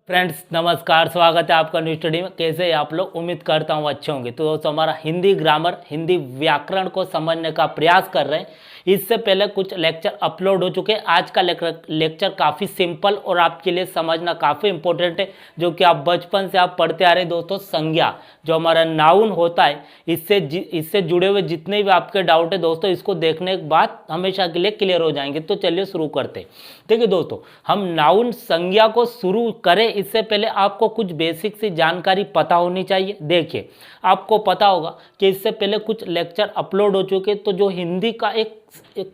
Friends नमस्कार, स्वागत है आपका न्यू स्टडी में। कैसे हैं आप लोग? उम्मीद करता हूँ अच्छे होंगे। तो दोस्तों हमारा हिंदी ग्रामर, हिंदी व्याकरण को समझने का प्रयास कर रहे हैं। इससे पहले कुछ लेक्चर अपलोड हो चुके हैं। आज का लेक्चर काफ़ी सिंपल और आपके लिए समझना काफ़ी इंपॉर्टेंट है, जो कि आप बचपन से आप पढ़ते आ रहे हैं। दोस्तों संज्ञा जो हमारा नाउन होता है, इससे जुड़े हुए जितने भी आपके डाउट है दोस्तों, इसको देखने के बाद हमेशा के लिए क्लियर हो जाएंगे। तो चलिए शुरू करते हैं। देखिए दोस्तों, हम नाउन संज्ञा को शुरू करें इससे पहले आपको कुछ बेसिक सी जानकारी पता होनी चाहिए। देखिए, आपको पता होगा कि इससे पहले कुछ लेक्चर अपलोड हो चुके। तो जो हिंदी का एक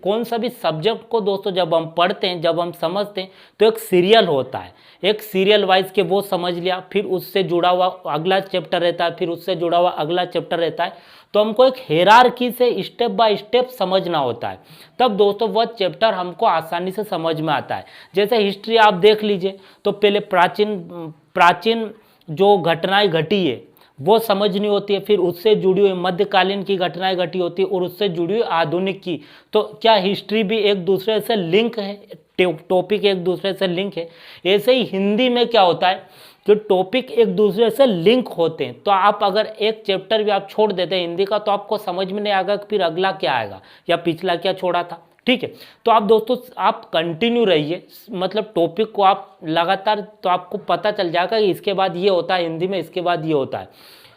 कौन सा भी सब्जेक्ट को दोस्तों जब हम पढ़ते हैं, जब हम समझते हैं, तो एक सीरियल होता है। एक सीरियल वाइज के वो समझ लिया, फिर उससे जुड़ा हुआ अगला चैप्टर रहता है, फिर उससे जुड़ा हुआ अगला चैप्टर रहता है। तो हमको एक हिरार्की से स्टेप बाय स्टेप समझना होता है, तब दोस्तों वह चैप्टर हमको आसानी से समझ में आता है। जैसे हिस्ट्री आप देख लीजिए, तो पहले प्राचीन जो घटनाएं घटी है वो समझनी होती है, फिर उससे जुड़ी हुई मध्यकालीन की घटनाएं घटी होती है, और उससे जुड़ी हुई आधुनिक की। तो क्या हिस्ट्री भी एक दूसरे से लिंक है, टॉपिक एक दूसरे से लिंक है। ऐसे ही हिंदी में क्या होता है कि टॉपिक एक दूसरे से लिंक होते हैं। तो आप अगर एक चैप्टर भी आप छोड़ देते हैं हिंदी का, तो आपको समझ में नहीं आएगा कि फिर अगला क्या आएगा या पिछला क्या छोड़ा था। ठीक है, तो आप दोस्तों आप कंटिन्यू रहिए, मतलब टॉपिक को आप लगातार, तो आपको पता चल जाएगा कि इसके बाद ये होता है हिंदी में, इसके बाद ये होता है।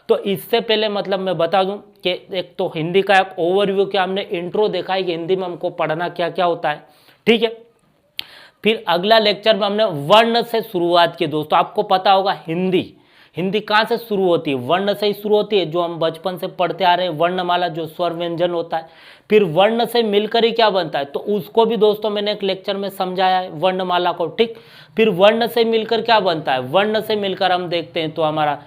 तो इससे पहले मतलब मैं बता दूं कि एक तो हिंदी का एक ओवरव्यू क्या हमने इंट्रो देखा है कि हिंदी में हमको पढ़ना क्या क्या होता है। ठीक है, फिर अगला लेक्चर में हमने वर्ण से शुरुआत की। दोस्तों आपको पता होगा हिंदी कहाँ से शुरू होती है? वर्ण से ही शुरू होती है, जो हम बचपन से पढ़ते आ रहे हैं। वर्णमाला जो स्वर व्यंजन होता है, फिर वर्ण से मिलकर ही क्या बनता है, तो उसको भी दोस्तों मैंने एक लेक्चर में समझाया है वर्णमाला को। ठीक, फिर वर्ण से मिलकर क्या बनता है? वर्ण से मिलकर हम देखते हैं तो हमारा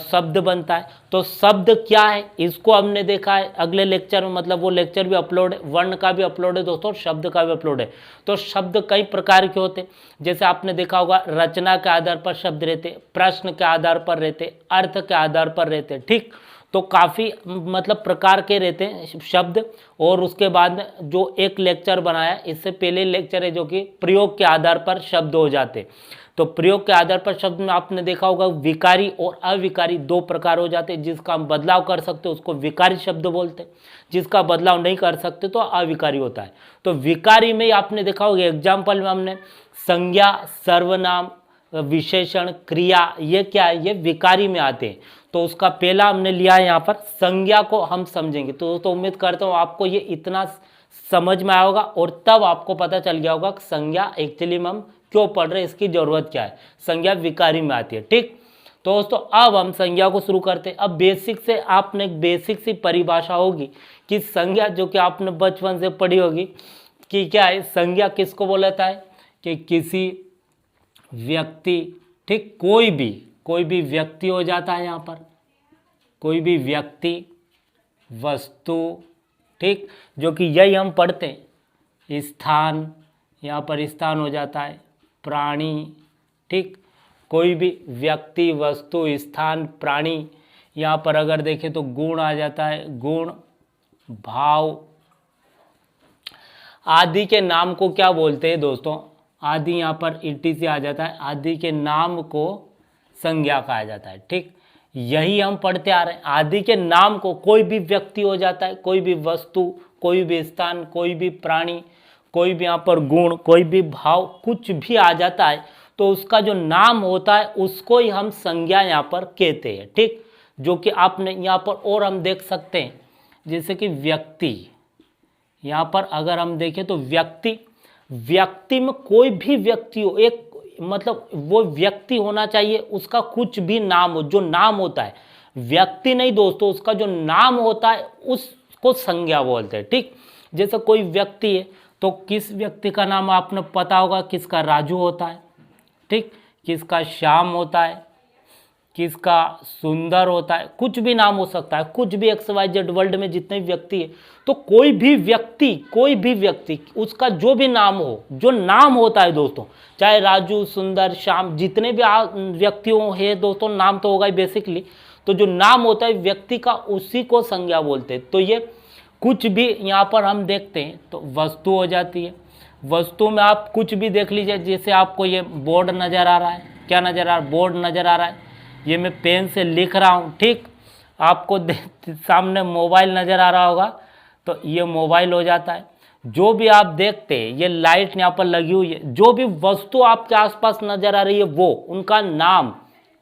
शब्द बनता है। तो शब्द क्या है इसको हमने देखा है अगले लेक्चर में, मतलब वो लेक्चर भी अपलोड है, वर्ण का भी अपलोड है दोस्तों, शब्द का भी अपलोड है। तो शब्द कई प्रकार के होते हैं, जैसे आपने देखा होगा रचना के आधार पर शब्द रहते, प्रश्न के आधार पर रहते, अर्थ के आधार पर रहते। ठीक, तो काफ़ी मतलब प्रकार के रहते हैं शब्द। और उसके बाद जो एक लेक्चर बनाया, इससे पहले लेक्चर है जो कि प्रयोग के आधार पर शब्द हो जाते। तो प्रयोग के आधार पर शब्द में आपने देखा होगा विकारी और अविकारी दो प्रकार हो जाते हैं। जिसका हम बदलाव कर सकते हैं उसको विकारी शब्द बोलते हैं, जिसका बदलाव नहीं कर सकते तो अविकारी होता है। तो विकारी में आपने देखा होगा एग्जाम्पल में हमने संज्ञा, सर्वनाम, विशेषण, क्रिया, ये क्या है, ये विकारी में आते हैं। तो उसका पहला हमने लिया है यहाँ पर, संज्ञा को हम समझेंगे। तो उम्मीद करता हूँ आपको ये इतना समझ में आया होगा, और तब आपको पता चल गया होगा कि संज्ञा एक्चुअली में हम क्यों पढ़ रहे हैं, इसकी जरूरत क्या है। संज्ञा विकारी में आती है। ठीक, तो दोस्तों अब हम संज्ञा को शुरू करते हैं। अब बेसिक से आपने एक बेसिक सी परिभाषा होगी कि संज्ञा, जो कि आपने बचपन से पढ़ी होगी कि क्या है संज्ञा, किसको बोला जाता है कि किसी व्यक्ति, ठीक, कोई भी व्यक्ति हो जाता है यहाँ पर, कोई भी व्यक्ति, वस्तु, ठीक, जो कि यही हम पढ़ते हैं। स्थान, यहाँ पर स्थान हो जाता है, प्राणी, ठीक, कोई भी व्यक्ति, वस्तु, स्थान, प्राणी। यहाँ पर अगर देखें तो गुण आ जाता है, गुण, भाव आदि के नाम को क्या बोलते हैं दोस्तों? आदि यहाँ पर ईटी से आ जाता है, आदि के नाम को संज्ञा कहा जाता है। ठीक, यही हम पढ़ते आ रहे हैं। आदि के नाम को कोई भी व्यक्ति हो जाता है, कोई भी वस्तु, कोई भी स्थान, कोई भी प्राणी, कोई भी यहाँ पर गुण, कोई भी भाव, कुछ भी आ जाता है तो उसका जो नाम होता है उसको ही हम संज्ञा यहाँ पर कहते हैं। ठीक, जो कि आपने यहाँ पर और हम देख सकते हैं, जैसे कि व्यक्ति, यहाँ पर अगर हम देखें तो व्यक्ति में कोई भी व्यक्ति हो, एक मतलब वो व्यक्ति होना चाहिए, उसका कुछ भी नाम हो, जो नाम होता है, व्यक्ति नहीं दोस्तों, उसका जो नाम होता है उसको संज्ञा बोलते हैं। ठीक, जैसे कोई व्यक्ति है तो किस व्यक्ति का नाम आपने पता होगा, किसका राजू होता है, ठीक, किसका श्याम होता है, किसका सुंदर होता है, कुछ भी नाम हो सकता है, कुछ भी XYZ वर्ल्ड में जितने भी व्यक्ति है, तो कोई भी व्यक्ति उसका जो भी नाम हो, जो नाम होता है दोस्तों, चाहे राजू, सुंदर, श्याम, जितने भी व्यक्तियों है दोस्तों, नाम तो होगा ही बेसिकली। तो जो नाम होता है व्यक्ति का, उसी को संज्ञा बोलते हैं। तो ये कुछ भी यहाँ पर हम देखते हैं तो वस्तु हो जाती है। वस्तु में आप कुछ भी देख लीजिए, जैसे आपको ये बोर्ड नज़र आ रहा है, क्या नज़र आ रहा है? बोर्ड नज़र आ रहा है। ये मैं पेन से लिख रहा हूँ, ठीक। आपको सामने मोबाइल नज़र आ रहा होगा, तो ये मोबाइल हो जाता है। जो भी आप देखते हैं, ये लाइट यहाँ पर लगी हुई है, जो भी वस्तु आपके आसपास नज़र आ रही है वो उनका नाम,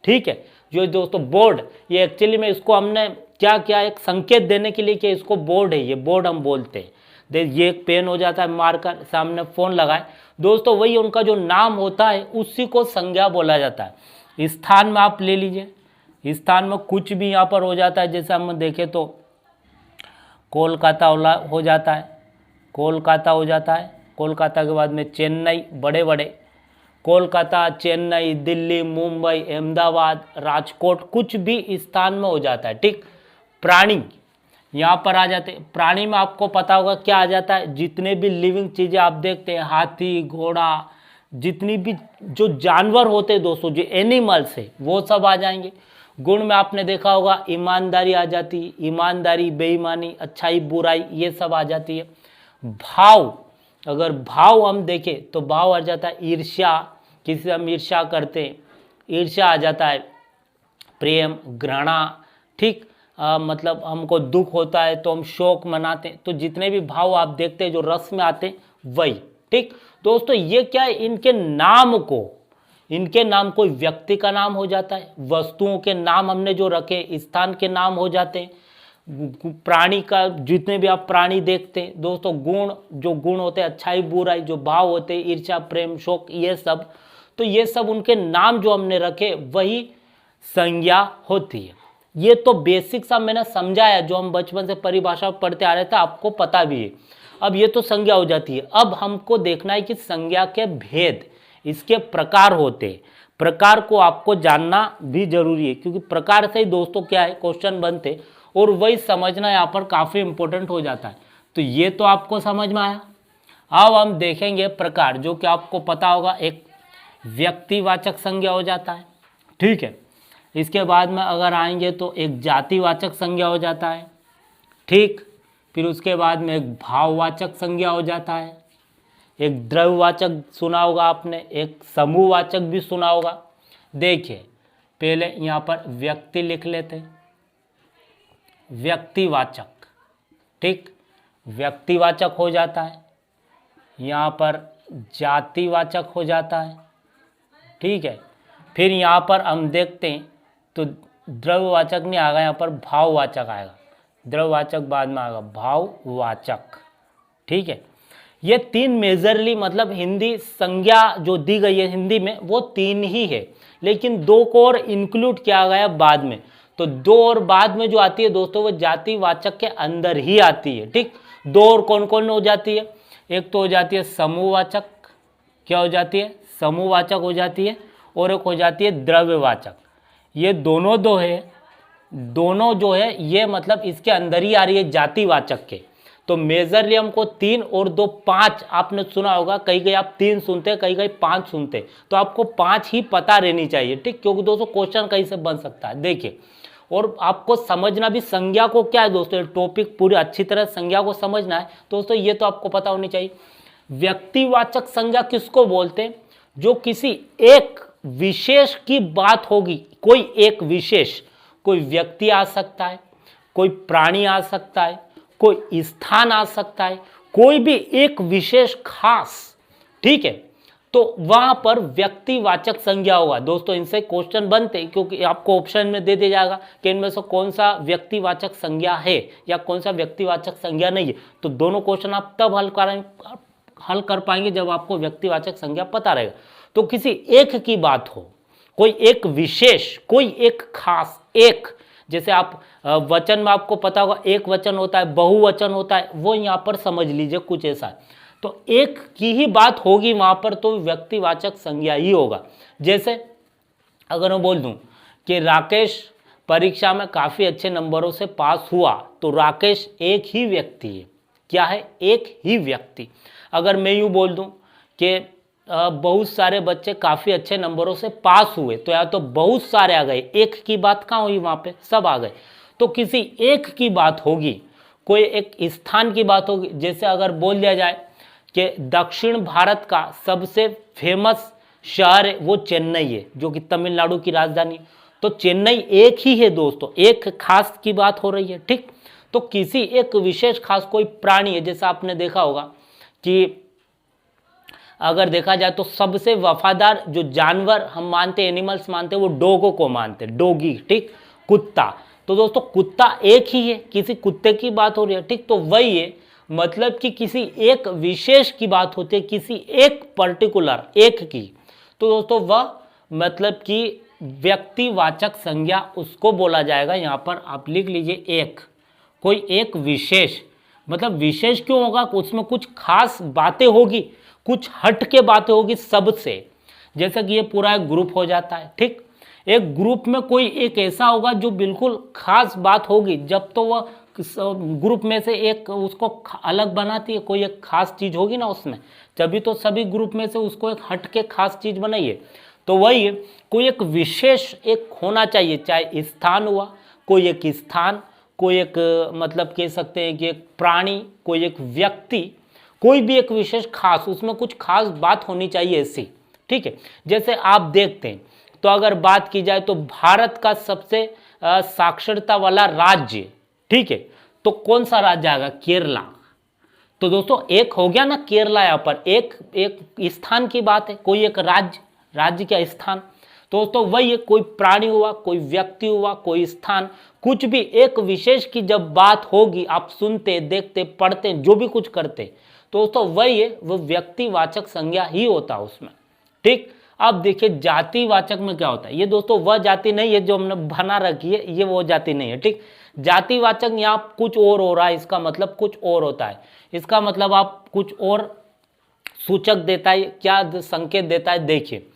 ठीक है। जो दोस्तों बोर्ड, ये एक्चुअली में इसको हमने क्या किया, एक संकेत देने के लिए कि इसको बोर्ड है, ये बोर्ड हम बोलते हैं। ये एक पेन हो जाता है, मार्कर, सामने फ़ोन लगाए दोस्तों, वही उनका जो नाम होता है उसी को संज्ञा बोला जाता है। स्थान में आप ले लीजिए, स्थान में कुछ भी यहाँ पर हो जाता है, जैसे हम देखें तो कोलकाता हो जाता है, कोलकाता हो जाता है। कोलकाता के बाद में चेन्नई, बड़े बड़े कोलकाता, चेन्नई, दिल्ली, मुंबई, अहमदाबाद, राजकोट, कुछ भी स्थान में हो जाता है, ठीक। प्राणी यहाँ पर आ जाते हैं। प्राणी में आपको पता होगा क्या आ जाता है, जितने भी लिविंग चीज़ें आप देखते हैं, हाथी, घोड़ा, जितनी भी जो जानवर होते हैं दोस्तों, जो एनिमल्स है, वो सब आ जाएंगे। गुण में आपने देखा होगा ईमानदारी आ जाती है, ईमानदारी, बेईमानी, अच्छाई, बुराई, ये सब आ जाती है। भाव, अगर भाव हम देखें तो भाव आ जाता है ईर्ष्या, किसी से हम ईर्ष्या करते हैं, ईर्ष्या आ जाता है। प्रेम, घृणा, ठीक। मतलब हमको दुख होता है तो हम शोक मनाते हैं। तो जितने भी भाव आप देखते हैं जो रस में आते हैं वही, ठीक दोस्तों। ये क्या है, इनके नाम को, इनके नाम कोई व्यक्ति का नाम हो जाता है, वस्तुओं के नाम हमने जो रखे, स्थान के नाम हो जाते हैं, प्राणी का, जितने भी आप प्राणी देखते हैं दोस्तों, गुण, जो गुण होते हैं, अच्छाई, बुराई, जो भाव होते हैं, ईर्ष्या, प्रेम, शोक, ये सब, तो ये सब उनके नाम जो हमने रखे वही संज्ञा होती है। ये तो बेसिक सा मैंने समझाया, जो हम बचपन से परिभाषा पढ़ते आ रहे थे, आपको पता भी है। अब ये तो संज्ञा हो जाती है। अब हमको देखना है कि संज्ञा के भेद, इसके प्रकार होते हैं। प्रकार को आपको जानना भी जरूरी है, क्योंकि प्रकार से ही दोस्तों क्या है, क्वेश्चन बनते, और वही समझना यहाँ पर काफ़ी इंपॉर्टेंट हो जाता है। तो ये तो आपको समझ में आया। अब हम देखेंगे प्रकार, जो कि आपको पता होगा, एक व्यक्तिवाचक संज्ञा हो जाता है, ठीक है। इसके बाद में अगर आएंगे तो एक जातिवाचक संज्ञा हो जाता है, ठीक। फिर उसके बाद में एक भाववाचक संज्ञा हो जाता है, एक द्रव्यवाचक सुना होगा आपने, एक समूहवाचक भी सुना होगा। देखिए पहले यहाँ पर व्यक्ति लिख लेते हैं, व्यक्तिवाचक, ठीक, व्यक्तिवाचक हो जाता है। यहाँ पर जातिवाचक हो जाता है, ठीक है। फिर यहाँ पर हम देखते हैं तो द्रव्यवाचक नहीं आएगा, यहाँ पर भाववाचक आएगा, द्रव्यवाचक बाद में आएगा भाववाचक, ठीक है। ये तीन मेजरली, मतलब हिंदी संज्ञा जो दी गई है हिंदी में वो तीन ही है, लेकिन दो को और इंक्लूड किया गया बाद में। तो दो और बाद में जो आती है दोस्तों वो जातिवाचक के अंदर ही आती है, ठीक। दो और कौन कौन हो जाती है, एक तो हो जाती है समूहवाचक, क्या हो जाती है, समूहवाचक हो जाती है, और एक हो जाती है द्रव्यवाचक। ये दोनों दो है, दोनों जो है ये मतलब इसके अंदर ही आ रही है जातिवाचक के। तो मेजरली हमको 3 और 2 5 आपने सुना होगा, कहीं कहीं आप 3 सुनते, कहीं कहीं 5 सुनते, तो आपको 5 ही पता रहनी चाहिए, ठीक, क्योंकि दोस्तों क्वेश्चन कहीं से बन सकता है। देखिए, और आपको समझना भी संज्ञा को क्या है दोस्तों, टॉपिक पूरी अच्छी तरह संज्ञा को समझना है दोस्तों, ये तो आपको पता होनी चाहिए। व्यक्तिवाचक संज्ञा किसको बोलते हैं, जो किसी एक विशेष की बात होगी, कोई एक विशेष, कोई व्यक्ति आ सकता है, कोई प्राणी आ सकता है, कोई स्थान आ सकता है, कोई भी एक विशेष खास, ठीक है, तो वहां पर व्यक्तिवाचक संज्ञा होगा दोस्तों। इनसे क्वेश्चन बनते, क्योंकि आपको ऑप्शन में दे दिया जाएगा कि इनमें से कौन सा व्यक्तिवाचक संज्ञा है या कौन सा व्यक्तिवाचक संज्ञा नहीं है। तो दोनों क्वेश्चन आप तब हल कर पाएंगे जब आपको व्यक्तिवाचक संज्ञा पता रहेगा। तो किसी एक की बात हो, कोई एक विशेष, कोई एक खास, एक, जैसे आप वचन में आपको पता होगा एक वचन होता है, बहुवचन होता है, वो यहाँ पर समझ लीजिए कुछ ऐसा है। तो एक की ही बात होगी वहाँ पर, तो व्यक्तिवाचक संज्ञा ही होगा। जैसे अगर मैं बोल दूँ कि राकेश परीक्षा में काफ़ी अच्छे नंबरों से पास हुआ, तो राकेश एक ही व्यक्ति है, क्या है, एक ही व्यक्ति। अगर मैं यूँ बोल दूँ कि बहुत सारे बच्चे काफ़ी अच्छे नंबरों से पास हुए, तो या तो बहुत सारे आ गए, एक की बात कहाँ हुई, वहाँ पे सब आ गए। तो किसी एक की बात होगी, कोई एक स्थान की बात होगी। जैसे अगर बोल दिया जाए कि दक्षिण भारत का सबसे फेमस शहर है वो चेन्नई है, जो कि तमिलनाडु की राजधानी है। तो चेन्नई एक ही है दोस्तों, एक खास की बात हो रही है, ठीक। तो किसी एक विशेष खास कोई प्राणी है, जैसा आपने देखा होगा कि अगर देखा जाए तो सबसे वफादार जो जानवर हम मानते, एनिमल्स मानते, वो डोगो को मानते, डोगी, ठीक, कुत्ता। तो दोस्तों कुत्ता एक ही है, किसी कुत्ते की बात हो रही है, ठीक। तो वही है, मतलब कि किसी एक विशेष की बात होती है, किसी एक पर्टिकुलर एक की। तो दोस्तों वह मतलब कि व्यक्तिवाचक संज्ञा उसको बोला जाएगा। यहाँ पर आप लिख लीजिए एक, कोई एक विशेष, मतलब विशेष क्यों होगा, उसमें कुछ खास बातें होगी, कुछ हट के बातें होगी सबसे। जैसे कि ये पूरा एक ग्रुप हो जाता है, ठीक। एक ग्रुप में कोई एक ऐसा होगा जो बिल्कुल खास बात होगी, जब तो वह ग्रुप में से एक उसको अलग बनाती है, कोई एक खास चीज होगी ना उसमें, तभी तो सभी ग्रुप में से उसको एक हट के खास चीज बनाइए। तो वही है, कोई एक विशेष एक होना चाहिए, चाहे स्थान हुआ, कोई एक स्थान, कोई एक मतलब कह सकते हैं कि एक प्राणी, कोई एक व्यक्ति, कोई भी एक विशेष खास, उसमें कुछ खास बात होनी चाहिए ऐसी, ठीक है। जैसे आप देखते हैं, तो अगर बात की जाए तो भारत का सबसे साक्षरता वाला राज्य, ठीक है, तो कौन सा राज्य आएगा, केरला। तो दोस्तों एक हो गया ना केरला, यहाँ पर एक एक स्थान की बात है, कोई एक राज्य, राज्य क्या स्थान। तो दोस्तों वही है, कोई प्राणी हुआ, कोई व्यक्ति हुआ, कोई स्थान, कुछ भी एक विशेष की जब बात होगी, आप सुनते, देखते, पढ़ते, जो भी कुछ करते, तो दोस्तों वही है, वो व्यक्तिवाचक संज्ञा ही होता है उसमें, ठीक। अब देखिए जातिवाचक में क्या होता है, ये दोस्तों वह जाति नहीं है जो हमने बना रखी है, ये वो जाति नहीं है, ठीक। जातिवाचक यहाँ कुछ और हो रहा है, इसका मतलब कुछ और होता है, इसका मतलब आप कुछ और सूचक देता है, क्या संकेत देता है, देखिए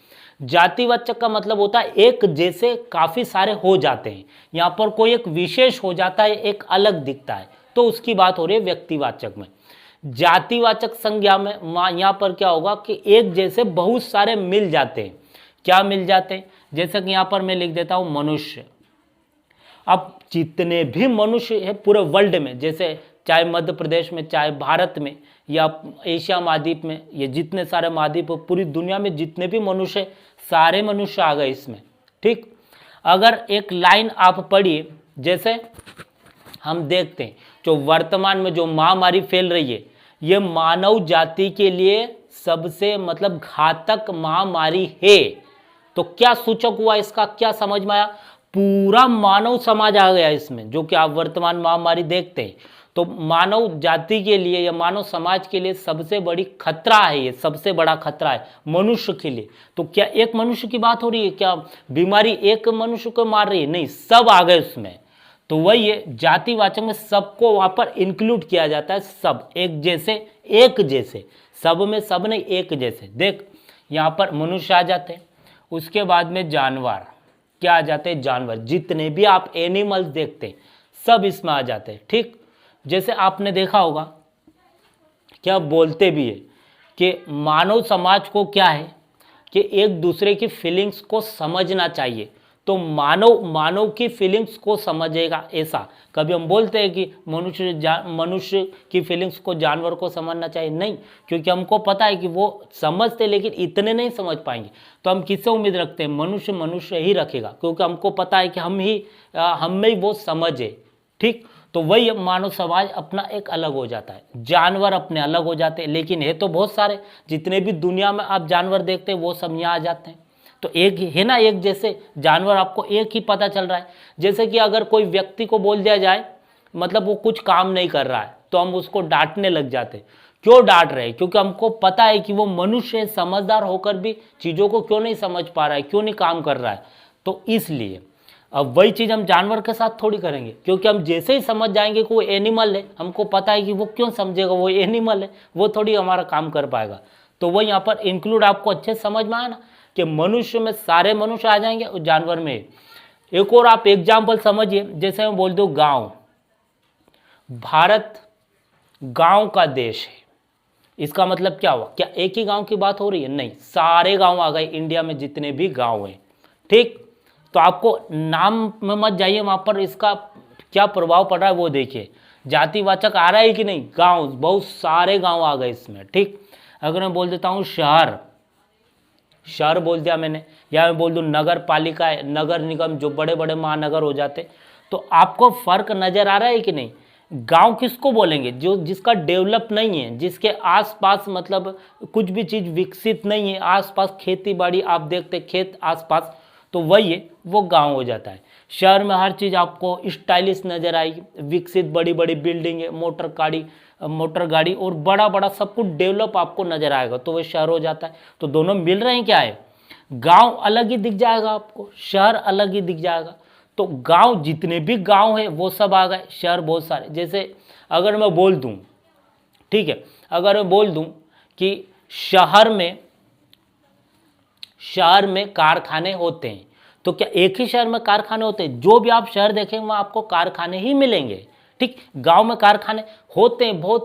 जातिवाचक का मतलब होता है एक जैसे काफी सारे हो जाते हैं, यहाँ पर कोई एक विशेष हो जाता है, एक अलग दिखता है, तो उसकी बात हो रही है व्यक्तिवाचक में। जातिवाचक संज्ञा में यहाँ पर क्या होगा कि एक जैसे बहुत सारे मिल जाते हैं, क्या मिल जाते हैं, जैसे कि यहाँ पर मैं लिख देता हूं मनुष्य। अब जितने भी मनुष्य है पूरे वर्ल्ड में, जैसे चाहे मध्य प्रदेश में, चाहे भारत में, या एशिया महाद्वीप में, ये जितने सारे महाद्वीप पूरी दुनिया में जितने भी मनुष्य, सारे मनुष्य आ गए इसमें, ठीक। अगर एक लाइन आप पढ़िए, जैसे हम देखते हैं जो वर्तमान में जो महामारी फैल रही है, ये मानव जाति के लिए सबसे मतलब घातक महामारी है। तो क्या सूचक हुआ इसका, क्या समझ में आया, पूरा मानव समाज आ गया इसमें, जो कि आप वर्तमान महामारी देखते हैं। तो मानव जाति के लिए या मानव समाज के लिए सबसे बड़ी खतरा है, ये सबसे बड़ा खतरा है मनुष्य के लिए। तो क्या एक मनुष्य की बात हो रही है, क्या बीमारी एक मनुष्य को मार रही है, नहीं, सब आ गए उसमें। तो वही है, जातिवाचक में सबको वहां पर इंक्लूड किया जाता है, सब एक जैसे, एक जैसे, सब में सब नहीं, एक जैसे। देख यहाँ पर मनुष्य आ जाते हैं, उसके बाद में जानवर, क्या आ जाते हैं, जानवर, जितने भी आप एनिमल्स देखते हैं सब इसमें आ जाते हैं, ठीक। जैसे आपने देखा होगा, क्या बोलते भी है कि मानव समाज को क्या है कि एक दूसरे की फीलिंग्स को समझना चाहिए। तो मानव की फीलिंग्स को समझेगा, ऐसा कभी हम बोलते हैं कि मनुष्य की फीलिंग्स को जानवर को समझना चाहिए, नहीं, क्योंकि हमको पता है कि वो समझते लेकिन इतने नहीं समझ पाएंगे। तो हम किससे उम्मीद रखते हैं, मनुष्य ही रखेगा, क्योंकि हमको पता है कि हम में ही वो समझ है, ठीक। तो वही मानव समाज अपना एक अलग हो जाता है, जानवर अपने अलग हो जाते हैं, लेकिन है तो बहुत सारे, जितने भी दुनिया में आप जानवर देखते हैं वो सब यहाँ आ जाते हैं। तो एक है ना, एक जैसे जानवर आपको एक ही पता चल रहा है। जैसे कि अगर कोई व्यक्ति को बोल दिया जाए, मतलब वो कुछ काम नहीं कर रहा है, तो हम उसको डांटने लग जाते हैं। क्यों डांट रहे हैं, क्योंकि हमको पता है कि वो मनुष्य है, समझदार होकर भी चीज़ों को क्यों नहीं समझ पा रहा है, क्यों नहीं काम कर रहा है। तो इसलिए अब वही चीज़ हम जानवर के साथ थोड़ी करेंगे, क्योंकि हम जैसे ही समझ जाएंगे कि वो एनिमल है, हमको पता है कि वो क्यों समझेगा, वो एनिमल है, वो थोड़ी हमारा काम कर पाएगा। तो वही यहाँ पर इंक्लूड आपको अच्छे समझ में आया ना, कि मनुष्य में सारे मनुष्य आ जाएंगे और जानवर में। एक और आप एग्जाम्पल समझिए, जैसे मैं बोल दूँ गाँव, भारत गाँव का देश है, इसका मतलब क्या हुआ, क्या एक ही गाँव की बात हो रही है, नहीं, सारे गाँव आ गए इंडिया में जितने भी गाँव हैं, ठीक। तो आपको नाम में मत जाइए, वहाँ पर इसका क्या प्रभाव पड़ रहा है वो देखिए, जातिवाचक आ रहा है कि नहीं, गांव, बहुत सारे गांव आ गए इसमें, ठीक। अगर मैं बोल देता हूँ शहर, शहर बोल दिया मैंने, या मैं बोल दूँ नगर पालिका है, नगर निगम, जो बड़े बड़े महानगर हो जाते। तो आपको फर्क नजर आ रहा है कि नहीं? गांव किसको बोलेंगे? जो जिसका डेवलप नहीं है, जिसके आसपास मतलब कुछ भी चीज़ विकसित नहीं है, आसपास खेती बाड़ी आप देखते खेत आसपास, तो वही है, वो गांव हो जाता है। शहर में हर चीज़ आपको स्टाइलिश नज़र आएगी, विकसित बड़ी बड़ी बिल्डिंग है, मोटर गाड़ी और बड़ा बड़ा सब कुछ डेवलप आपको नज़र आएगा, तो वह शहर हो जाता है। तो दोनों मिल रहे हैं क्या है? गांव अलग ही दिख जाएगा आपको, शहर अलग ही दिख जाएगा। तो गांव जितने भी गांव है वो सब आ गए, शहर बहुत सारे। जैसे अगर मैं बोल दूं, ठीक है, अगर मैं बोल दूं कि शहर में कारखाने होते हैं, तो क्या एक ही शहर में कारखाने होते हैं? जो भी आप शहर देखेंगे वहाँ आपको कारखाने ही मिलेंगे। ठीक, गांव में कारखाने होते हैं बहुत,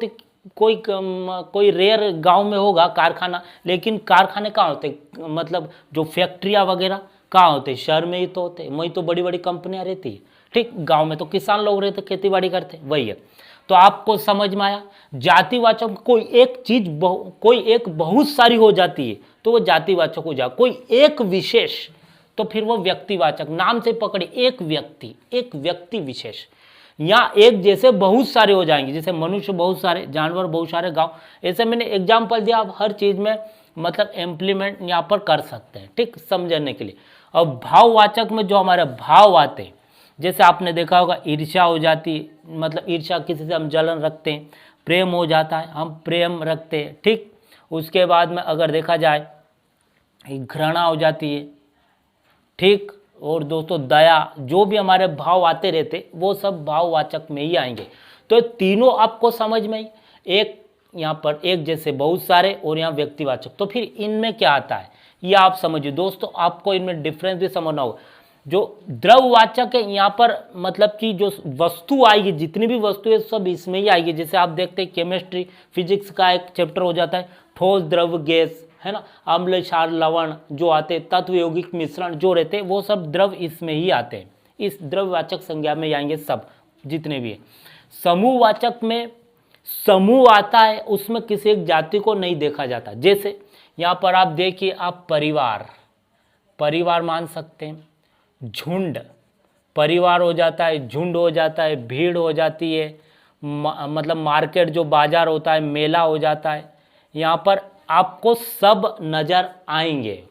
कोई रेयर गांव में होगा कारखाना, लेकिन कारखाने कहाँ होते हैं? मतलब जो फैक्ट्रियाँ वगैरह कहाँ होते हैं? शहर में ही तो होते हैं, वहीं तो बड़ी बड़ी कंपनियाँ रहती है। ठीक, गांव में तो किसान लोग रहते, खेती बाड़ी करते, वही है। तो आपको समझ में आया, जातिवाचक कोई एक चीज कोई एक बहुत सारी हो जाती है तो वो जातिवाचक हो जाए, कोई एक विशेष तो फिर वो व्यक्तिवाचक। नाम से पकड़े, एक व्यक्ति विशेष, या एक जैसे बहुत सारे हो जाएंगे, जैसे मनुष्य बहुत सारे, जानवर बहुत सारे, गांव। ऐसे मैंने एग्जाम्पल दिया, आप हर चीज में मतलब इम्प्लीमेंट यहाँ पर कर सकते हैं, ठीक, समझने के लिए। अब भाववाचक में जो हमारे भाव आते हैं, जैसे आपने देखा होगा ईर्ष्या हो जाती है, मतलब ईर्ष्या, किसी से हम जलन रखते हैं। प्रेम हो जाता है, हम प्रेम रखते हैं, ठीक। उसके बाद में अगर देखा जाए घृणा हो जाती है, ठीक। और दोस्तों दया, जो भी हमारे भाव आते रहते वो सब भाववाचक में ही आएंगे। तो तीनों आपको समझ में, एक यहाँ पर एक जैसे बहुत सारे और यहाँ व्यक्तिवाचक, तो फिर इनमें क्या आता है ये आप समझिए दोस्तों। आपको इनमें डिफरेंस भी समझना होगा। जो द्रववाचक है यहाँ पर मतलब कि जो वस्तु आएगी, जितनी भी वस्तु है सब इसमें ही आएगी। जैसे आप देखते हैं केमिस्ट्री फिजिक्स का एक चैप्टर हो जाता है, ठोस द्रव गैस, है ना, अम्ल क्षार लवण जो आते हैं, तत्व यौगिक मिश्रण जो रहते हैं, वो सब द्रव इसमें ही आते हैं, इस द्रववाचक संज्ञा में आएंगे सब जितने भी है। समूहवाचक में समूह आता है, उसमें किसी एक जाति को नहीं देखा जाता। जैसे यहाँ पर आप देखिए, आप परिवार मान सकते हैं, झुंड परिवार हो जाता है, झुंड हो जाता है, भीड़ हो जाती है, मतलब मार्केट जो बाजार होता है, मेला हो जाता है। यहाँ पर आपको सब नजर आएंगे।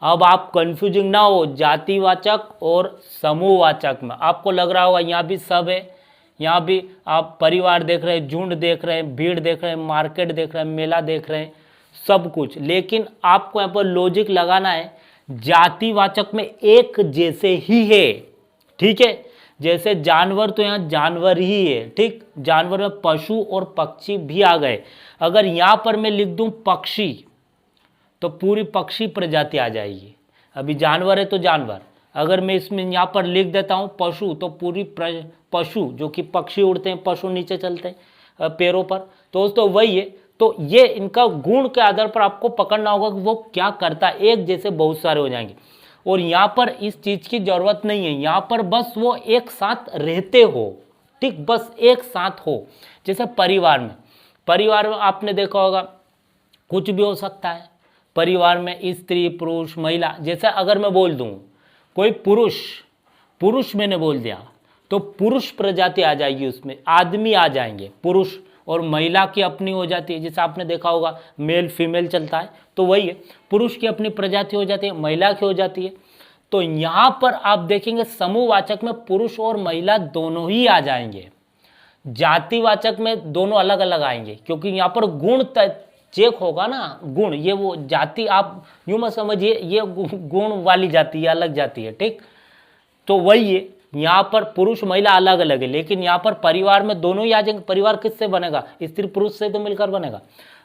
अब आप कंफ्यूजिंग ना हो, जातिवाचक और समूहवाचक में आपको लग रहा होगा यहाँ भी सब है, यहाँ भी आप परिवार देख रहे हैं, झुंड देख रहे हैं, भीड़ देख रहे हैं, मार्केट देख रहे हैं, मेला देख रहे हैं, सब कुछ। लेकिन आपको यहाँ पर लॉजिक लगाना है, जातिवाचक में एक जैसे ही है, ठीक है। जैसे जानवर, तो यहाँ जानवर ही है, ठीक। जानवर में पशु और पक्षी भी आ गए। अगर यहाँ पर मैं लिख दूं पक्षी, तो पूरी पक्षी प्रजाति आ जाएगी। अभी जानवर है तो जानवर, अगर मैं इसमें यहाँ पर लिख देता हूँ पशु, तो पूरी पशु, जो कि पक्षी उड़ते हैं, पशु नीचे चलते हैं पैरों पर, तो दोस्तों वही है। तो ये इनका गुण के आधार पर आपको पकड़ना होगा कि वो क्या करता है, एक जैसे बहुत सारे हो जाएंगे। और यहाँ पर इस चीज़ की ज़रूरत नहीं है, यहाँ पर बस वो एक साथ रहते हो, ठीक, बस एक साथ हो। जैसे परिवार में आपने देखा होगा कुछ भी हो सकता है, परिवार में स्त्री पुरुष महिला। जैसे अगर मैं बोल दूँ कोई पुरुष मैंने बोल दिया, तो पुरुष प्रजाति आ जाएगी, उसमें आदमी आ जाएंगे पुरुष, और महिला की अपनी हो जाती है। जैसे आपने देखा होगा मेल फीमेल चलता है, तो वही है, पुरुष की अपनी प्रजाति हो जाती है, महिला की हो जाती है। तो यहाँ पर आप देखेंगे समूहवाचक में पुरुष और महिला दोनों ही आ जाएंगे, जातिवाचक में दोनों अलग अलग आएंगे, क्योंकि यहाँ पर गुण चेक होगा ना, गुण। ये वो जाति आप यूं मत समझिए ये गुण वाली जाति है, अलग जाति है, ठीक। तो वही है, यहाँ पर पुरुष महिला अलग अलग है, लेकिन यहाँ पर परिवार में दोनों ही आ जाएंगे। परिवार किससे बनेगा? स्त्री पुरुष से तो मिलकर बनेगा।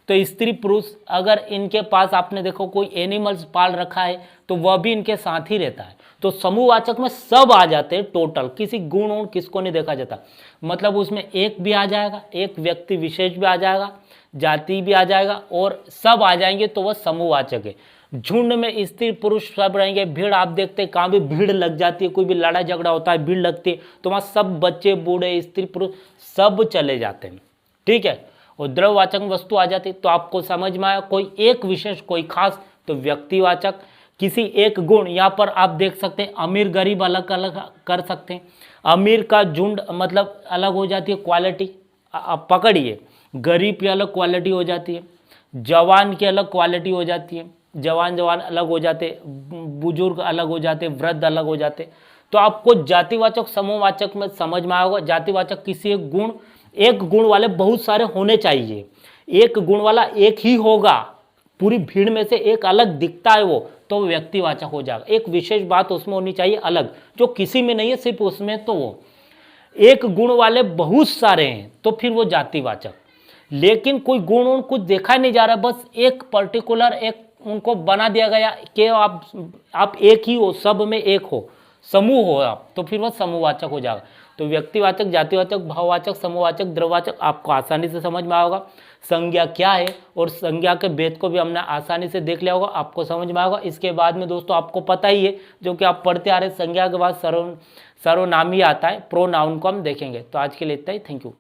तो स्त्री पुरुष, अगर इनके पास आपने देखो कोई एनिमल्स पाल रखा है, तो वह भी इनके साथ ही रहता है। तो समूहवाचक में सब आ जाते हैं टोटल, किसी गुण और किसको नहीं देखा जाता। मतलब उसमें एक भी आ जाएगा, एक व्यक्ति विशेष भी आ जाएगा, जाति भी आ जाएगा, और सब आ जाएंगे, तो वह समूहवाचक है। झुंड में स्त्री पुरुष सब रहेंगे। भीड़ आप देखते हैं, कहाँ भी भीड़ लग जाती है, कोई भी लड़ाई झगड़ा होता है, भीड़ लगती है, तो वहाँ सब बच्चे बूढ़े स्त्री पुरुष सब चले जाते हैं, ठीक है। और द्रववाचक वस्तु आ जाती है। तो आपको समझ में आया, कोई एक विशेष कोई खास तो व्यक्तिवाचक किसी एक गुण, यहाँ पर आप देख सकते हैं अमीर गरीब अलग अलग कर सकते हैं। अमीर का झुंड मतलब अलग हो जाती है क्वालिटी, आप पकड़िए। गरीब की अलग क्वालिटी हो जाती है, जवान की अलग क्वालिटी हो जाती है, जवान अलग हो जाते, बुजुर्ग अलग हो जाते, वृद्ध अलग हो जाते। तो आपको जातिवाचक समूहवाचक में समझ में आएगा, जातिवाचक किसी एक गुण वाले बहुत सारे होने चाहिए, एक गुण वाला एक ही होगा, पूरी भीड़ में से एक अलग दिखता है वो, तो व्यक्तिवाचक हो जाएगा। एक विशेष बात उसमें होनी चाहिए अलग, जो किसी में नहीं है सिर्फ उसमें, तो वो एक गुण वाले बहुत सारे हैं तो फिर वो जातिवाचक। लेकिन कोई गुण कुछ देखा नहीं जा रहा, बस एक पर्टिकुलर एक उनको बना दिया गया कि आप एक ही हो, सब में एक हो, समूह हो आप, तो फिर वह समूहवाचक हो जाएगा। तो व्यक्तिवाचक, जातिवाचक, भाववाचक, समूहवाचक, द्रव्यवाचक आपको आसानी से समझ में आएगा। संज्ञा क्या है और संज्ञा के भेद को भी हमने आसानी से देख लिया होगा, आपको समझ में आएगा। इसके बाद में दोस्तों आपको पता ही है, जो कि आप पढ़ते आ रहे, संज्ञा के बाद सर्वनामी आता है, प्रोनाउन को हम देखेंगे। तो आज के लिए इतना ही, थैंक यू।